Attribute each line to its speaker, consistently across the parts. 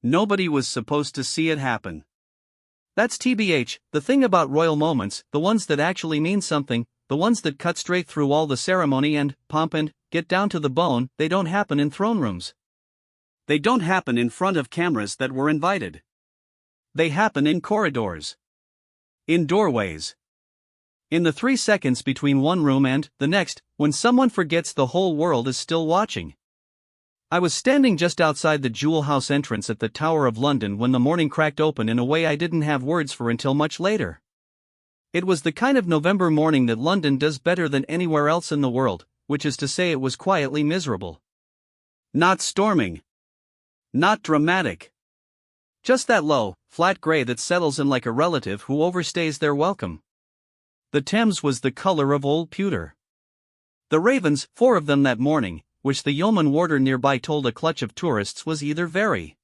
Speaker 1: Nobody was supposed to see it happen. That's TBH, the thing about royal moments, the ones that actually mean something, the ones that cut straight through all the ceremony and pomp and get down to the bone, they don't happen in throne rooms. They don't happen in front of cameras that were invited. They happen in corridors. In doorways. In the 3 seconds between one room and the next, when someone forgets the whole world is still watching. I was standing just outside the Jewel House entrance at the Tower of London when the morning cracked open in a way I didn't have words for until much later. It was the kind of November morning that London does better than anywhere else in the world, which is to say it was quietly miserable. Not storming. Not dramatic. Just that low, flat grey that settles in like a relative who overstays their welcome. The Thames was the colour of old pewter. The ravens, 4 of them that morning, which the yeoman warder nearby told a clutch of tourists was either very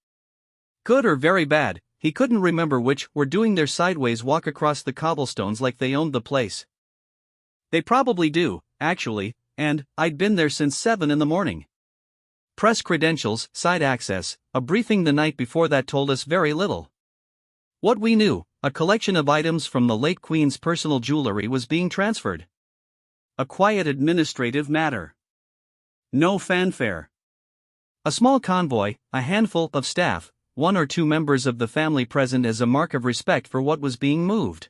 Speaker 1: good or very bad, he couldn't remember which, were doing their sideways walk across the cobblestones like they owned the place. They probably do, actually, and I'd been there since 7 in the morning. Press credentials, side access, a briefing the night before that told us very little. What we knew, a collection of items from the late Queen's personal jewellery was being transferred. A quiet administrative matter. No fanfare. A small convoy, a handful of staff, 1 or 2 members of the family present as a mark of respect for what was being moved.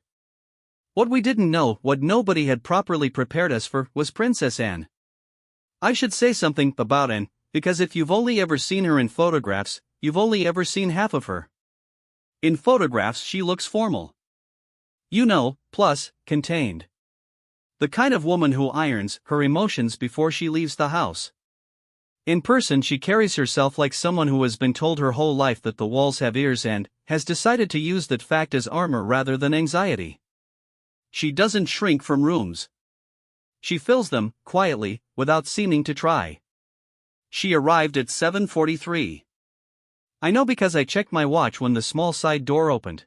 Speaker 1: What we didn't know, what nobody had properly prepared us for, was Princess Anne. I should say something about Anne, because if you've only ever seen her in photographs, you've only ever seen half of her. In photographs she looks formal. You know, plus, contained. The kind of woman who irons her emotions before she leaves the house. In person she carries herself like someone who has been told her whole life that the walls have ears and has decided to use that fact as armor rather than anxiety. She doesn't shrink from rooms. She fills them, quietly, without seeming to try. She arrived at 7:43. I know because I checked my watch when the small side door opened.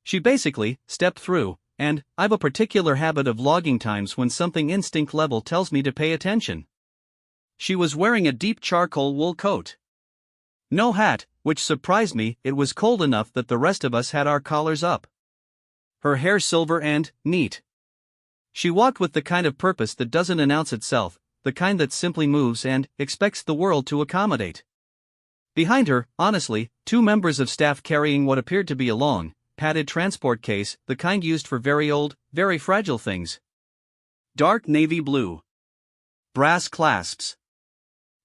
Speaker 1: She basically stepped through, and I've a particular habit of logging times when something instinct level tells me to pay attention. She was wearing a deep charcoal wool coat. No hat, which surprised me. It was cold enough that the rest of us had our collars up. Her hair silver and neat. She walked with the kind of purpose that doesn't announce itself, the kind that simply moves and expects the world to accommodate. Behind her, honestly, 2 members of staff carrying what appeared to be a long, padded transport case, the kind used for very old, very fragile things. Dark navy blue. Brass clasps.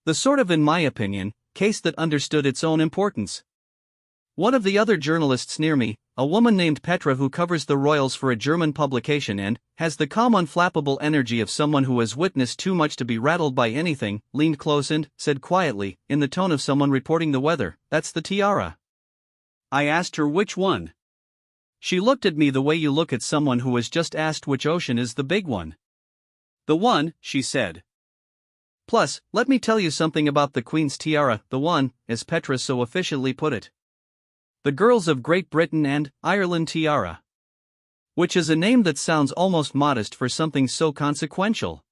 Speaker 1: The sort of, in my opinion, case that understood its own importance. One of the other journalists near me, a woman named Petra who covers the royals for a German publication and has the calm unflappable energy of someone who has witnessed too much to be rattled by anything, leaned close and said quietly, in the tone of someone reporting the weather, "That's the Tiara." I asked her which one. She looked at me the way you look at someone who has just asked which ocean is the big one. "The one," she said. "Plus, let me tell you something about the Queen's tiara, the one, as Petra so officially put it. The Girls of Great Britain and Ireland tiara. Which is a name that sounds almost modest for something so consequential.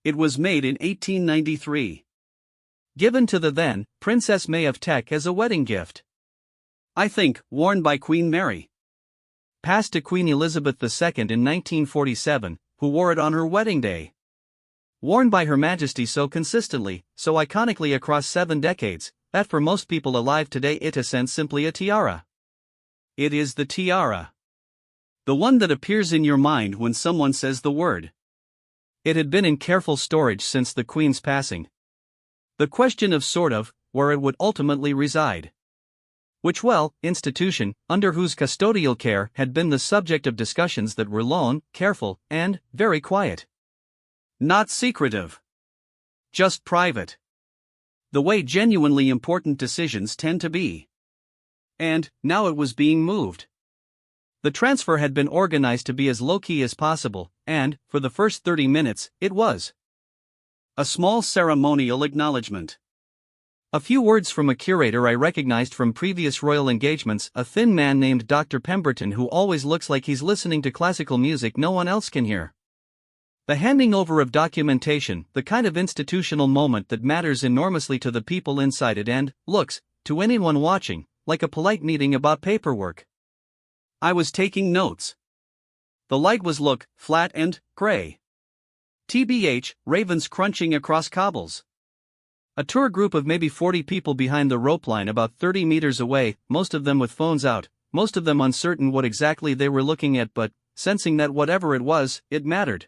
Speaker 1: It was made in 1893. Given to the then Princess May of Teck as a wedding gift. I think, worn by Queen Mary. Passed to Queen Elizabeth II in 1947, who wore it on her wedding day. Worn by Her Majesty so consistently, so iconically across 7 decades, that for most people alive today it isn't simply a tiara. It is the tiara. The one that appears in your mind when someone says the word. It had been in careful storage since the Queen's passing. The question of where it would ultimately reside. Which institution, under whose custodial care had been the subject of discussions that were long, careful, and very quiet. Not secretive. Just private. The way genuinely important decisions tend to be. And now it was being moved. The transfer had been organized to be as low-key as possible, and, for the first 30 minutes, it was. A small ceremonial acknowledgement. A few words from a curator I recognized from previous royal engagements, a thin man named Dr. Pemberton who always looks like he's listening to classical music no one else can hear. The handing over of documentation, the kind of institutional moment that matters enormously to the people inside it and, looks, to anyone watching, like a polite meeting about paperwork. I was taking notes. The light was flat and gray. TBH, ravens crunching across cobbles. A tour group of maybe 40 people behind the rope line about 30 meters away, most of them with phones out, most of them uncertain what exactly they were looking at but sensing that whatever it was, it mattered.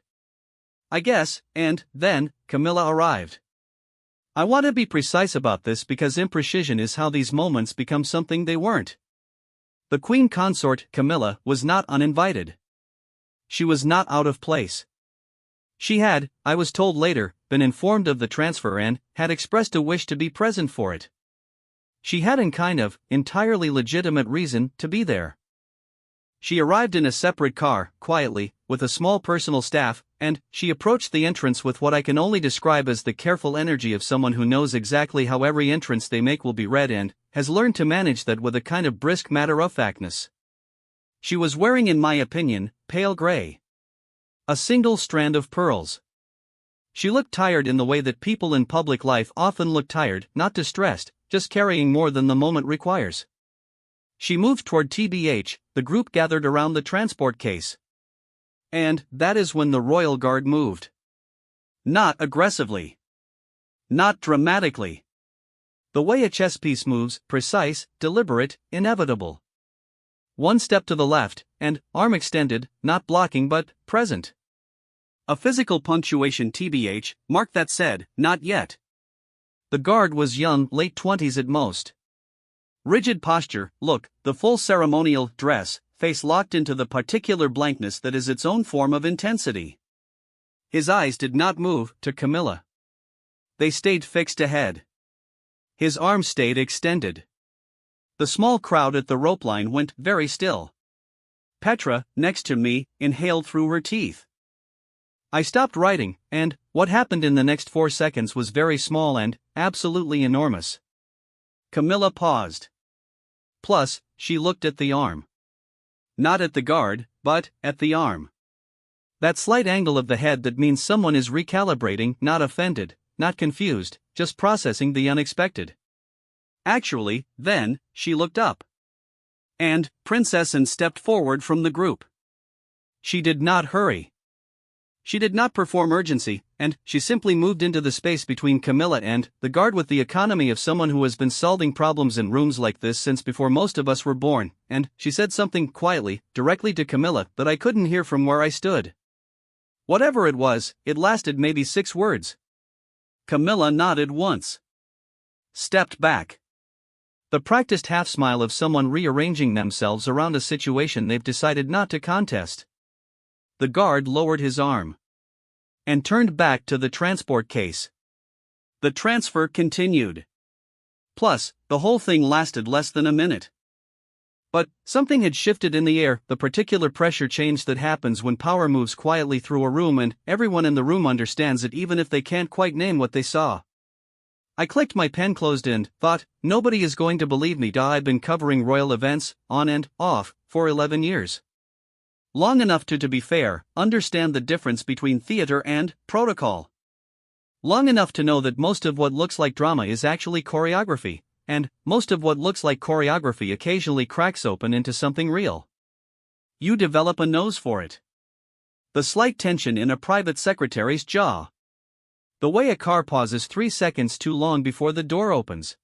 Speaker 1: I guess, and then, Camilla arrived. I want to be precise about this because imprecision is how these moments become something they weren't. The queen consort, Camilla, was not uninvited. She was not out of place. She had, I was told later, been informed of the transfer and had expressed a wish to be present for it. She had an entirely legitimate reason to be there. She arrived in a separate car, quietly, with a small personal staff, and she approached the entrance with what I can only describe as the careful energy of someone who knows exactly how every entrance they make will be read and has learned to manage that with a kind of brisk matter-of-factness. She was wearing, in my opinion, pale gray. A single strand of pearls. She looked tired in the way that people in public life often look tired, not distressed, just carrying more than the moment requires. She moved toward TBH, the group gathered around the transport case. And that is when the royal guard moved. Not aggressively. Not dramatically. The way a chess piece moves, precise, deliberate, inevitable. One step to the left, and, arm extended, not blocking but present. A physical punctuation TBH, mark that said, not yet. The guard was young, late 20s at most. Rigid posture, the full ceremonial dress, face locked into the particular blankness that is its own form of intensity. His eyes did not move to Camilla. They stayed fixed ahead. His arms stayed extended. The small crowd at the rope line went very still. Petra, next to me, inhaled through her teeth. I stopped writing, and what happened in the next 4 seconds was very small and absolutely enormous. Camilla paused. Plus, she looked at the arm. Not at the guard, but at the arm. That slight angle of the head that means someone is recalibrating, not offended, not confused, just processing the unexpected. Actually, then, she looked up. And Princess Anne stepped forward from the group. She did not hurry. She did not perform urgency, and she simply moved into the space between Camilla and the guard with the economy of someone who has been solving problems in rooms like this since before most of us were born, and she said something quietly, directly to Camilla, that I couldn't hear from where I stood. Whatever it was, it lasted maybe 6 words. Camilla nodded once. Stepped back. The practiced half-smile of someone rearranging themselves around a situation they've decided not to contest. The guard lowered his arm. And turned back to the transport case. The transfer continued. Plus, the whole thing lasted less than a minute. But something had shifted in the air, the particular pressure change that happens when power moves quietly through a room and everyone in the room understands it even if they can't quite name what they saw. I clicked my pen closed and thought, nobody is going to believe me. I've been covering royal events, on and off, for 11 years. Long enough to be fair, understand the difference between theater and protocol. Long enough to know that most of what looks like drama is actually choreography, and most of what looks like choreography occasionally cracks open into something real. You develop a nose for it. The slight tension in a private secretary's jaw. The way a car pauses 3 seconds too long before the door opens.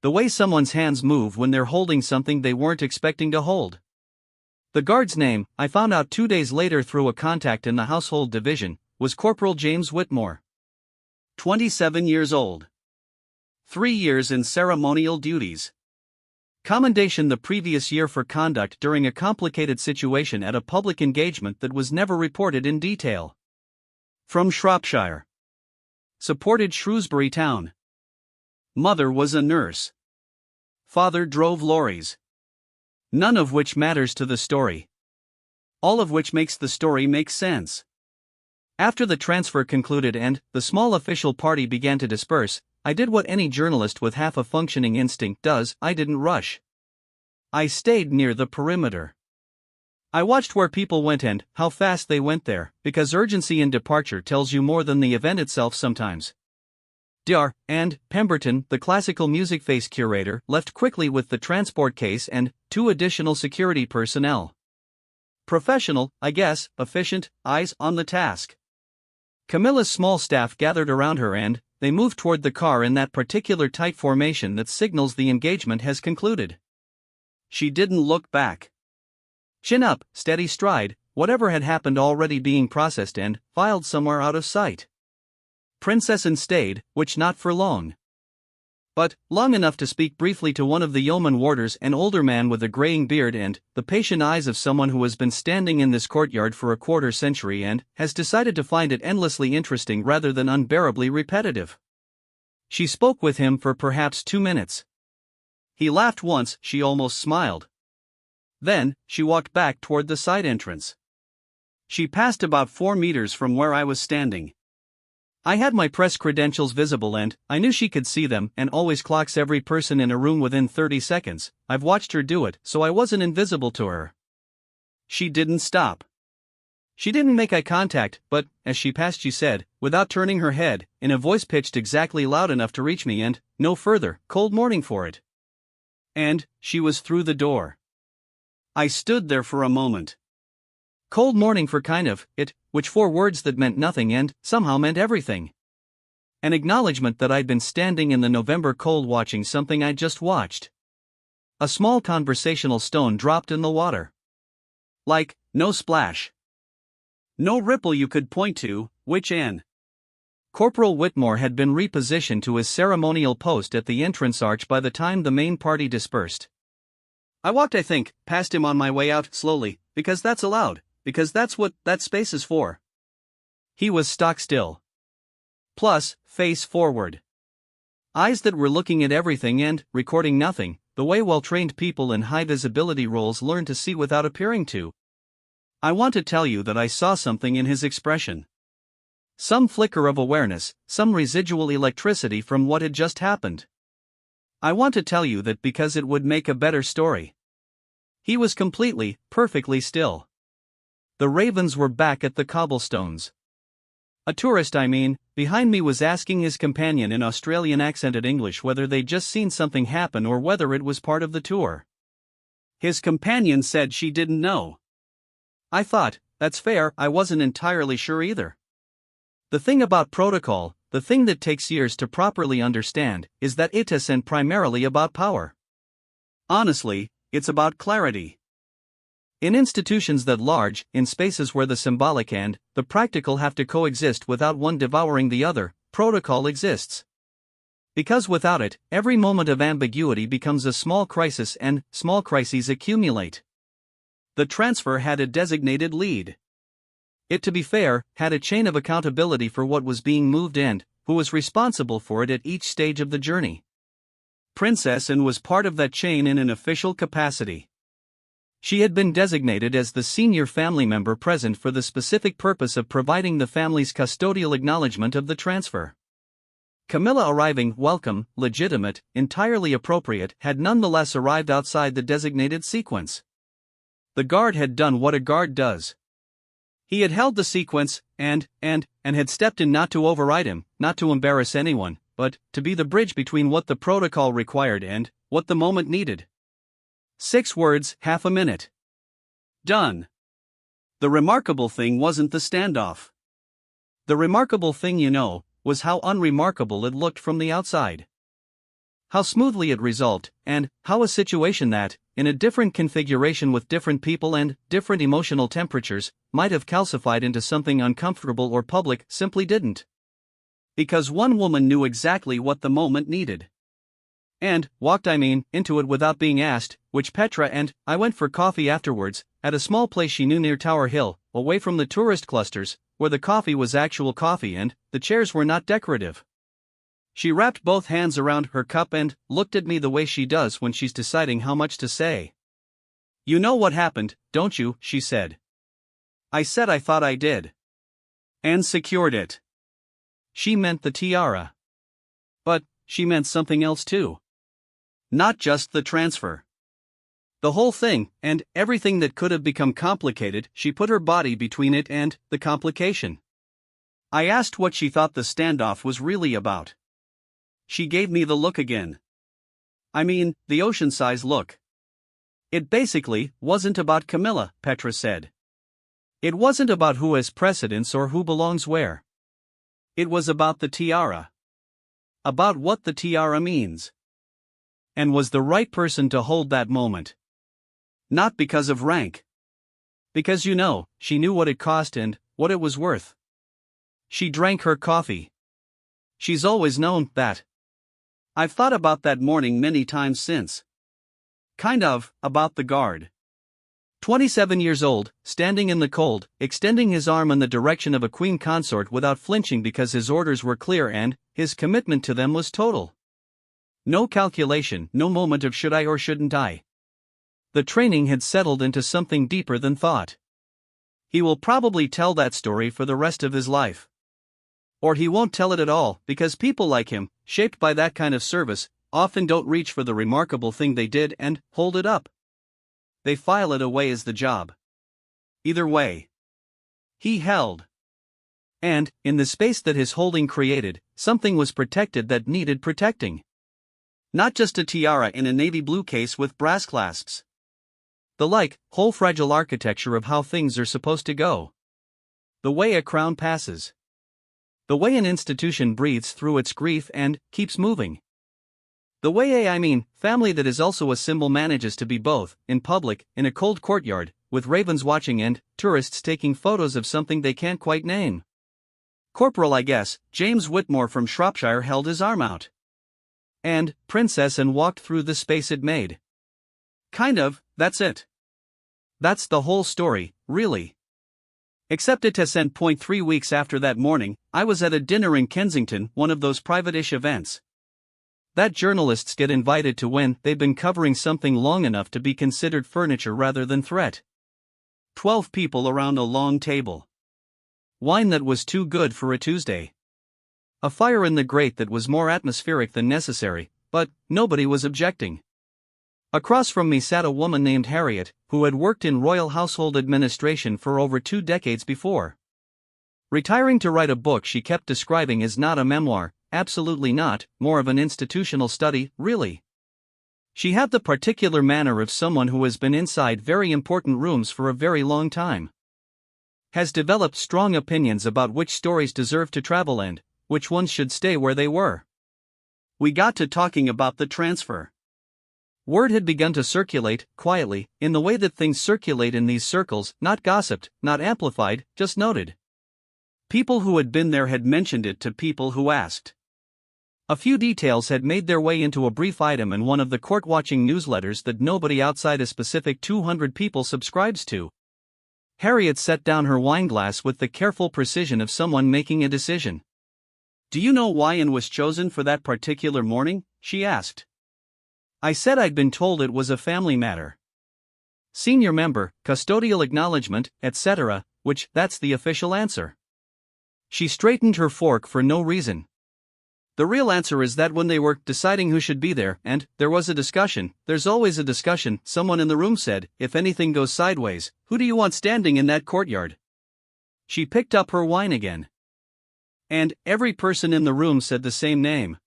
Speaker 1: The way someone's hands move when they're holding something they weren't expecting to hold. The guard's name, I found out 2 days later through a contact in the household division, was Corporal James Whitmore. 27 years old. 3 years in ceremonial duties. Commendation the previous year for conduct during a complicated situation at a public engagement that was never reported in detail. From Shropshire. Supported Shrewsbury Town. Mother was a nurse. Father drove lorries. None of which matters to the story. All of which makes the story make sense. After the transfer concluded and the small official party began to disperse, I did what any journalist with half a functioning instinct does. I didn't rush. I stayed near the perimeter. I watched where people went and how fast they went there, because urgency in departure tells you more than the event itself sometimes. Dr. and Pemberton, the classical music face curator, left quickly with the transport case and 2 additional security personnel. Professional, I guess, efficient, eyes on the task. Camilla's small staff gathered around her and they moved toward the car in that particular tight formation that signals the engagement has concluded. She didn't look back. Chin up, steady stride, whatever had happened already being processed and filed somewhere out of sight. Princess and stayed, which not for long. But long enough to speak briefly to one of the yeoman warders, an older man with a graying beard and the patient eyes of someone who has been standing in this courtyard for a quarter century and has decided to find it endlessly interesting rather than unbearably repetitive. She spoke with him for perhaps 2 minutes. He laughed once, she almost smiled. Then, she walked back toward the side entrance. She passed about 4 meters from where I was standing. I had my press credentials visible and I knew she could see them and always clocks every person in a room within 30 seconds. I've watched her do it, so I wasn't invisible to her. She didn't stop. She didn't make eye contact, but, as she passed, she said, without turning her head, in a voice pitched exactly loud enough to reach me and, no further, cold morning for it. And, she was through the door. I stood there for a moment. Cold morning for kind of, it, which 4 words that meant nothing and, somehow meant everything. An acknowledgement that I'd been standing in the November cold watching something I'd just watched. A small conversational stone dropped in the water. Like, no splash. No ripple you could point to, which in. Corporal Whitmore had been repositioned to his ceremonial post at the entrance arch by the time the main party dispersed. I walked, I think, past him on my way out, slowly, because that's allowed. Because that's what that space is for. He was stock still. Plus, face forward. Eyes that were looking at everything and recording nothing, the way well-trained people in high-visibility roles learn to see without appearing to. I want to tell you that I saw something in his expression. Some flicker of awareness, some residual electricity from what had just happened. I want to tell you that because it would make a better story. He was completely, perfectly still. The ravens were back at the cobblestones. A tourist, I mean, behind me was asking his companion in Australian accented English whether they'd just seen something happen or whether it was part of the tour. His companion said she didn't know. I thought, that's fair, I wasn't entirely sure either. The thing about protocol, the thing that takes years to properly understand, is that it isn't primarily about power. Honestly, it's about clarity. In institutions that large, in spaces where the symbolic and the practical have to coexist without one devouring the other, protocol exists. Because without it, every moment of ambiguity becomes a small crisis and small crises accumulate. The transfer had a designated lead. It, to be fair, had a chain of accountability for what was being moved and who was responsible for it at each stage of the journey. Princess and was part of that chain in an official capacity. She had been designated as the senior family member present for the specific purpose of providing the family's custodial acknowledgement of the transfer. Camilla, arriving, welcome, legitimate, entirely appropriate, had nonetheless arrived outside the designated sequence. The guard had done what a guard does. He had held the sequence, and had stepped in not to override him, not to embarrass anyone, but to be the bridge between what the protocol required and what the moment needed. 6 words, half a minute. Done. The remarkable thing wasn't the standoff. The remarkable thing, was how unremarkable it looked from the outside. How smoothly it resolved, and how a situation that, in a different configuration with different people and different emotional temperatures, might have calcified into something uncomfortable or public, simply didn't. Because one woman knew exactly what the moment needed. And walked into it without being asked, which Petra and I went for coffee afterwards, at a small place she knew near Tower Hill, away from the tourist clusters, where the coffee was actual coffee and the chairs were not decorative. She wrapped both hands around her cup and looked at me the way she does when she's deciding how much to say. You know what happened, don't you, she said. I said I thought I did. And secured it. She meant the tiara. But she meant something else too. Not just the transfer. The whole thing, and everything that could have become complicated. She put her body between it and the complication. I asked what she thought the standoff was really about. She gave me the look again. I mean, the ocean-size look. It basically wasn't about Camilla, Petra said. It wasn't about who has precedence or who belongs where. It was about the tiara. About what the tiara means. And was the right person to hold that moment. Not because of rank. Because she knew what it cost and what it was worth. She drank her coffee. She's always known that. I've thought about that morning many times since. Kind of, about the guard. 27 years old, standing in the cold, extending his arm in the direction of a queen consort without flinching because his orders were clear and his commitment to them was total. No calculation, no moment of should I or shouldn't I. The training had settled into something deeper than thought. He will probably tell that story for the rest of his life. Or he won't tell it at all, because people like him, shaped by that kind of service, often don't reach for the remarkable thing they did and hold it up. They file it away as the job. Either way, he held. And, in the space that his holding created, something was protected that needed protecting. Not just a tiara in a navy blue case with brass clasps. The whole fragile architecture of how things are supposed to go. The way a crown passes. The way an institution breathes through its grief and keeps moving. The way family that is also a symbol manages to be both, in public, in a cold courtyard, with ravens watching and tourists taking photos of something they can't quite name. Corporal James Whitmore from Shropshire held his arm out. And princess and walked through the space it made. Kind of, that's it. That's the whole story, really. Except it has sent 3 weeks after that morning, I was at a dinner in Kensington, one of those private-ish events that journalists get invited to when they've been covering something long enough to be considered furniture rather than threat. 12 people around a long table. Wine that was too good for a Tuesday. A fire in the grate that was more atmospheric than necessary, but nobody was objecting. Across from me sat a woman named Harriet, who had worked in royal household administration for over 2 decades before. Retiring to write a book she kept describing as not a memoir, absolutely not, more of an institutional study, really. She had the particular manner of someone who has been inside very important rooms for a very long time. Has developed strong opinions about which stories deserve to travel and which ones should stay where they were. We got to talking about the transfer. Word had begun to circulate, quietly, in the way that things circulate in these circles, not gossiped, not amplified, just noted. People who had been there had mentioned it to people who asked. A few details had made their way into a brief item in one of the court-watching newsletters that nobody outside a specific 200 people subscribes to. Harriet set down her wineglass with the careful precision of someone making a decision. "Do you know why Anne was chosen for that particular morning?" she asked. I said I'd been told it was a family matter. Senior member, custodial acknowledgement, etc., which, that's the official answer. She straightened her fork for no reason. The real answer is that when they were deciding who should be there, and there was a discussion, there's always a discussion, someone in the room said, if anything goes sideways, who do you want standing in that courtyard? She picked up her wine again. And every person in the room said the same name.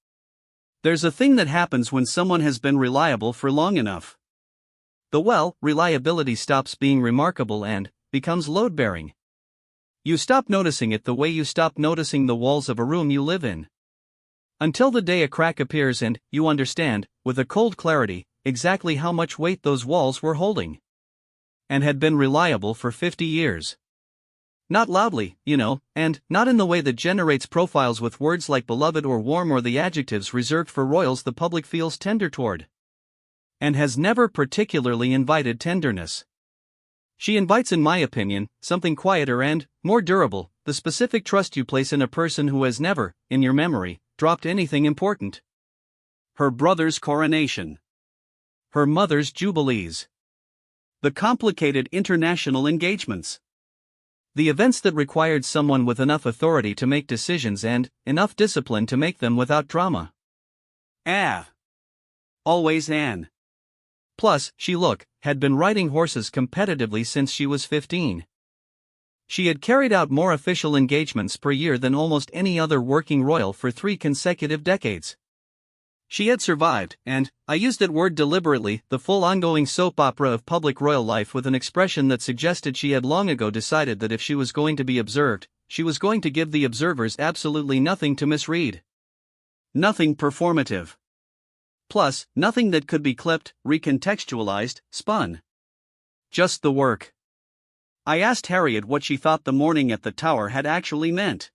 Speaker 1: There's a thing that happens when someone has been reliable for long enough. Reliability stops being remarkable and becomes load-bearing. You stop noticing it the way you stop noticing the walls of a room you live in. Until the day a crack appears and you understand, with a cold clarity, exactly how much weight those walls were holding. And had been reliable for 50 years. Not loudly, and not in the way that generates profiles with words like beloved or warm or the adjectives reserved for royals the public feels tender toward. And has never particularly invited tenderness. She invites, in my opinion, something quieter and more durable, the specific trust you place in a person who has never, in your memory, dropped anything important. Her brother's coronation. Her mother's jubilees. The complicated international engagements. The events that required someone with enough authority to make decisions and enough discipline to make them without drama. Always Anne. Plus, she had been riding horses competitively since she was 15. She had carried out more official engagements per year than almost any other working royal for 3 consecutive decades. She had survived, and, I used that word deliberately, the full ongoing soap opera of public royal life with an expression that suggested she had long ago decided that if she was going to be observed, she was going to give the observers absolutely nothing to misread. Nothing performative. Plus, nothing that could be clipped, recontextualized, spun. Just the work. I asked Harriet what she thought the morning at the tower had actually meant.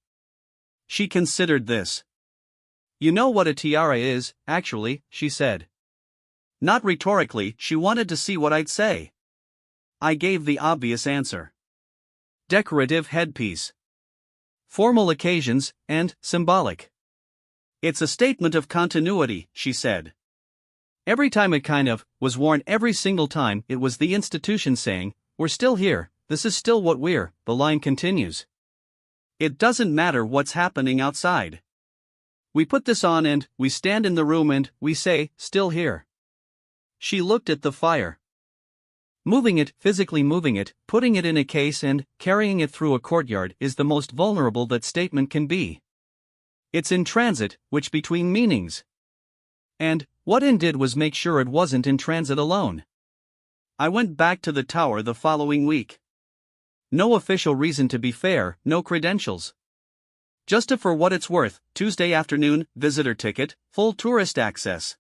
Speaker 1: She considered this. You know what a tiara is, actually, she said. Not rhetorically, she wanted to see what I'd say. I gave the obvious answer. Decorative headpiece. Formal occasions, and symbolic. It's a statement of continuity, she said. Every time it was worn, every single time, it was the institution saying, we're still here, this is still what we're, the line continues. It doesn't matter what's happening outside. We put this on and, we stand in the room and, we say, still here. She looked at the fire. Moving it, physically moving it, putting it in a case and, carrying it through a courtyard is the most vulnerable that statement can be. It's in transit, which between meanings. And, what N did was make sure it wasn't in transit alone. I went back to the tower the following week. No official reason to be fair, no credentials. Just a for what it's worth, Tuesday afternoon, visitor ticket, full tourist access.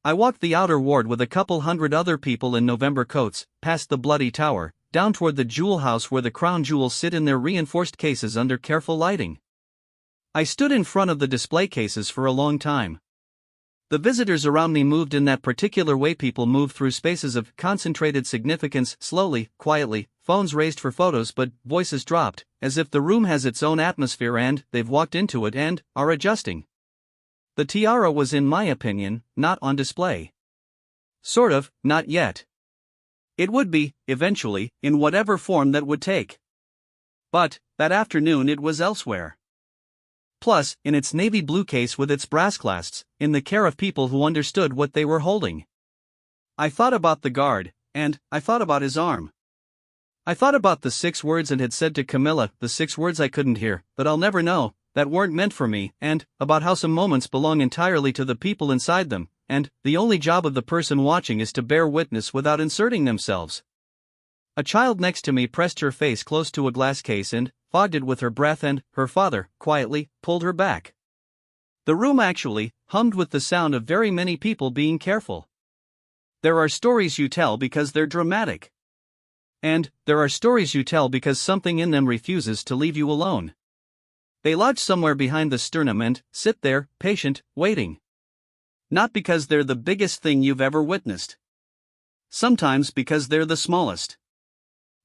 Speaker 1: I walked the outer ward with a couple hundred other people in November coats, past the bloody tower, down toward the jewel house where the crown jewels sit in their reinforced cases under careful lighting. I stood in front of the display cases for a long time. The visitors around me moved in that particular way people move through spaces of concentrated significance, slowly, quietly, phones raised for photos but voices dropped, as if the room has its own atmosphere and they've walked into it and are adjusting. The tiara was, in my opinion, not on display. Sort of, not yet. It would be, eventually, in whatever form that would take. But, that afternoon it was elsewhere. Plus, in its navy blue case with its brass clasps, in the care of people who understood what they were holding. I thought about the guard, and I thought about his arm. I thought about the 6 words and had said to Camilla, the 6 words I couldn't hear, that I'll never know, that weren't meant for me, and about how some moments belong entirely to the people inside them, and the only job of the person watching is to bear witness without inserting themselves. A child next to me pressed her face close to a glass case and fogged it with her breath, and her father, quietly, pulled her back. The room actually hummed with the sound of very many people being careful. There are stories you tell because they're dramatic. And there are stories you tell because something in them refuses to leave you alone. They lodge somewhere behind the sternum and sit there, patient, waiting. Not because they're the biggest thing you've ever witnessed. Sometimes because they're the smallest.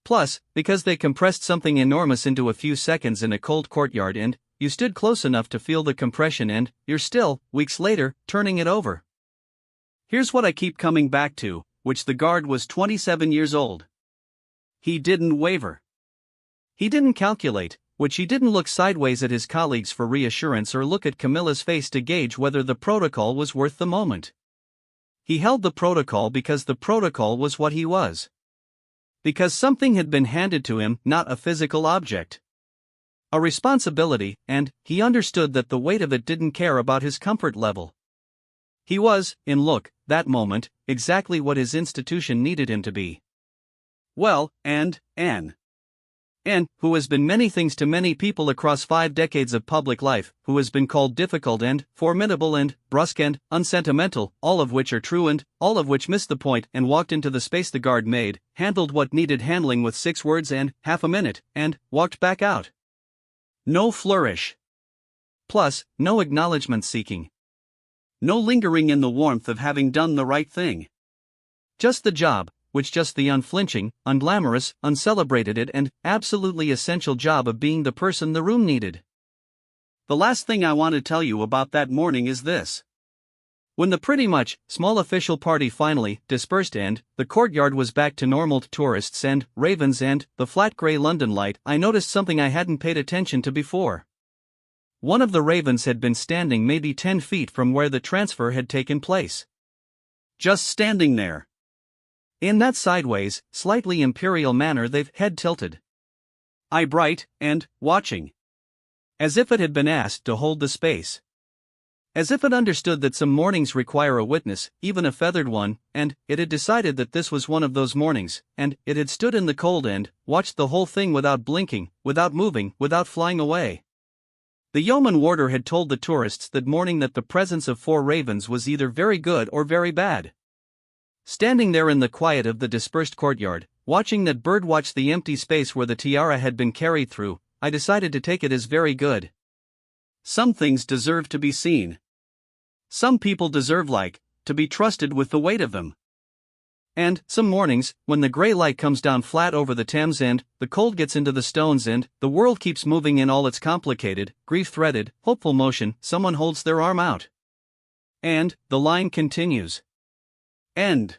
Speaker 1: Plus, because they compressed something enormous into a few seconds in a cold courtyard and you stood close enough to feel the compression and you're still, weeks later, turning it over. Here's what I keep coming back to, which the guard was 27 years old. He didn't waver. He didn't calculate, which he didn't look sideways at his colleagues for reassurance or look at Camilla's face to gauge whether the protocol was worth the moment. He held the protocol because the protocol was what he was. Because something had been handed to him, not a physical object. A responsibility, and he understood that the weight of it didn't care about his comfort level. He was, in look, that moment, exactly what his institution needed him to be. Well, and Anne, who has been many things to many people across 5 decades of public life, who has been called difficult and formidable and brusque and unsentimental, all of which are true and all of which missed the point and walked into the space the guard made, handled what needed handling with 6 words and half a minute, and walked back out. No flourish. Plus, no acknowledgement seeking. No lingering in the warmth of having done the right thing. Just the job, which just the unflinching, unglamorous, uncelebrated and absolutely essential job of being the person the room needed. The last thing I want to tell you about that morning is this. When the pretty much small official party finally dispersed and the courtyard was back to normal tourists and ravens and the flat grey London light, I noticed something I hadn't paid attention to before. One of the ravens had been standing maybe 10 feet from where the transfer had taken place. Just standing there. In that sideways, slightly imperial manner, they've head tilted. Eye bright, and watching. As if it had been asked to hold the space. As if it understood that some mornings require a witness, even a feathered one, and it had decided that this was one of those mornings, and it had stood in the cold and watched the whole thing without blinking, without moving, without flying away. The yeoman warder had told the tourists that morning that the presence of 4 ravens was either very good or very bad. Standing there in the quiet of the dispersed courtyard, watching that bird watch the empty space where the tiara had been carried through, I decided to take it as very good. Some things deserve to be seen. Some people deserve to be trusted with the weight of them. And, some mornings, when the grey light comes down flat over the Thames and the cold gets into the stones and the world keeps moving in all its complicated, grief-threaded, hopeful motion, someone holds their arm out. And the line continues. End.